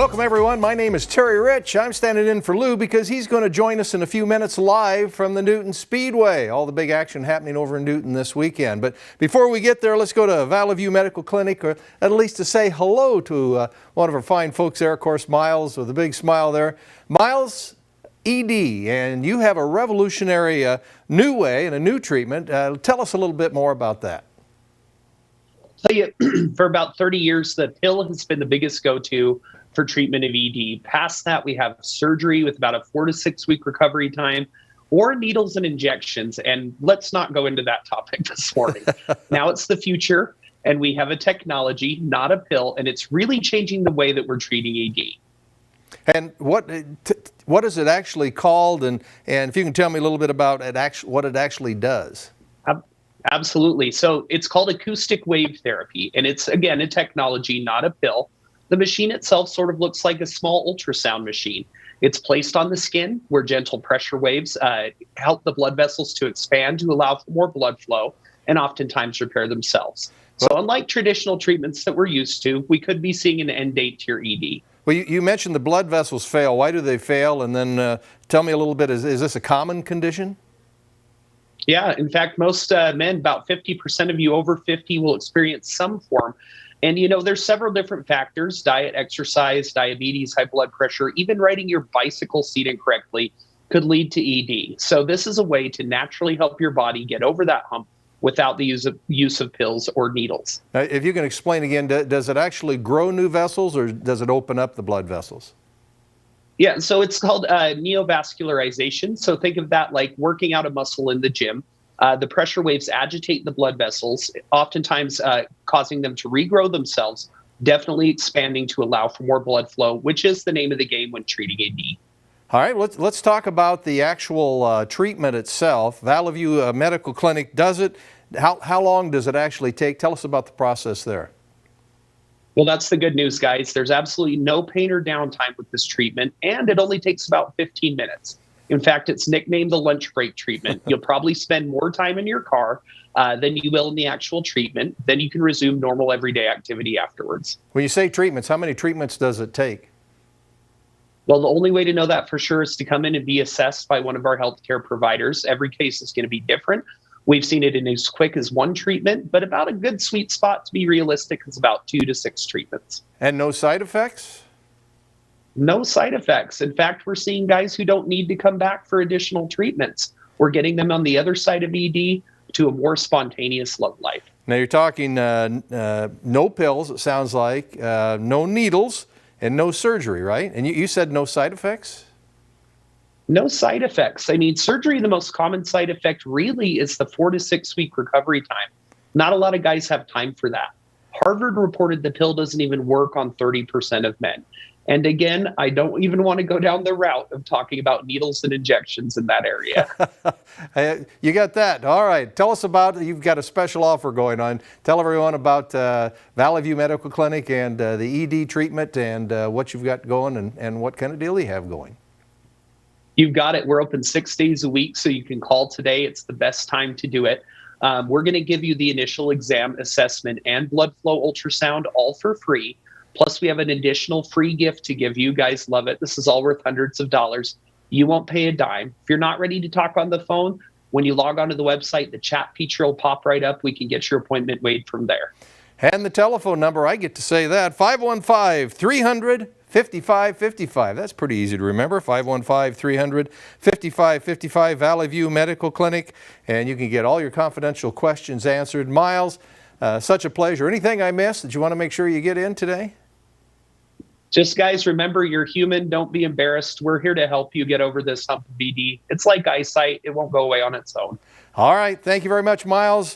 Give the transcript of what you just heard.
Welcome, everyone. My name is Terry Rich. I'm standing in for Lou because he's going to join us in a few minutes live from the Newton Speedway. All the big action happening over in Newton this weekend. But before we get there, let's go to Valley View Medical Clinic, or at least to say hello to one of our fine folks there, of course, Miles, with a big smile there. Miles, ED, and you have a revolutionary new way and a new treatment. Tell us a little bit more about that. Tell you, for about 30 years, the pill has been the biggest go-to for treatment of ED. Past that, we have surgery with about a 4 to 6 week recovery time, or needles and injections. And let's not go into that topic this morning. Now it's the future, and we have a technology, not a pill, and it's really changing the way that we're treating ED. And what is it actually called? And if you can tell me a little bit about what it actually does. Absolutely. So it's called acoustic wave therapy, and it's, again, a technology, not a pill. The machine itself sort of looks like a small ultrasound machine. It's placed on the skin where gentle pressure waves help the blood vessels to expand to allow for more blood flow and oftentimes repair themselves. So unlike traditional treatments that we're used to, we could be seeing an end date to your ED. Well, you mentioned the blood vessels fail. Why do they fail? And then tell me a little bit, is this a common condition? Yeah, in fact, most men, about 50% of you over 50 will experience some form. And, you know, there's several different factors: diet, exercise, diabetes, high blood pressure, even riding your bicycle seat incorrectly could lead to ED. So this is a way to naturally help your body get over that hump without the use of pills or needles. Now, if you can explain again, does it actually grow new vessels, or does it open up the blood vessels? Yeah, so it's called neovascularization. So think of that like working out a muscle in the gym. The pressure waves agitate the blood vessels, oftentimes causing them to regrow themselves, definitely expanding to allow for more blood flow, which is the name of the game when treating AD. All right, let's talk about the actual treatment itself. Valley View Medical Clinic does it. How long does it actually take? Tell us about the process there. Well, that's the good news, guys. There's absolutely no pain or downtime with this treatment, and it only takes about 15 minutes. In fact, it's nicknamed the lunch break treatment. You'll probably spend more time in your car than you will in the actual treatment. Then you can resume normal everyday activity afterwards. When you say treatments, how many treatments does it take? Well, the only way to know that for sure is to come in and be assessed by one of our healthcare providers. Every case is going to be different. We've seen it in as quick as 1 treatment, but about a good sweet spot, to be realistic, is about 2 to 6 treatments. And no side effects? No side effects. In fact, we're seeing guys who don't need to come back for additional treatments. We're getting them on the other side of ED to a more spontaneous love life. Now you're talking no pills, it sounds like, no needles, and no surgery, right? And you said no side effects? No side effects. I mean, surgery, the most common side effect really is the 4 to 6 week recovery time. Not a lot of guys have time for that. Harvard reported the pill doesn't even work on 30% of men. And again, I don't even want to go down the route of talking about needles and injections in that area. You got that. All right. Tell us about, you've got a special offer going on. Tell everyone about Valley View Medical Clinic and the ED treatment and what you've got going and what kind of deal you have going. You've got it. We're open 6 days a week, so you can call today. It's the best time to do it. We're going to give you the initial exam, assessment, and blood flow ultrasound all for free. Plus, we have an additional free gift to give you. Guys love it. This is all worth hundreds of dollars. You won't pay a dime. If you're not ready to talk on the phone, when you log onto the website, the chat feature will pop right up. We can get your appointment made from there. And the telephone number, I get to say that, 515-300-5555. That's pretty easy to remember, 515-300-5555, Valley View Medical Clinic. And you can get all your confidential questions answered. Miles, such a pleasure. Anything I missed that you want to make sure you get in today? Just, guys, remember, you're human. Don't be embarrassed. We're here to help you get over this hump of ED. It's like eyesight. It won't go away on its own. All right. Thank you very much, Miles.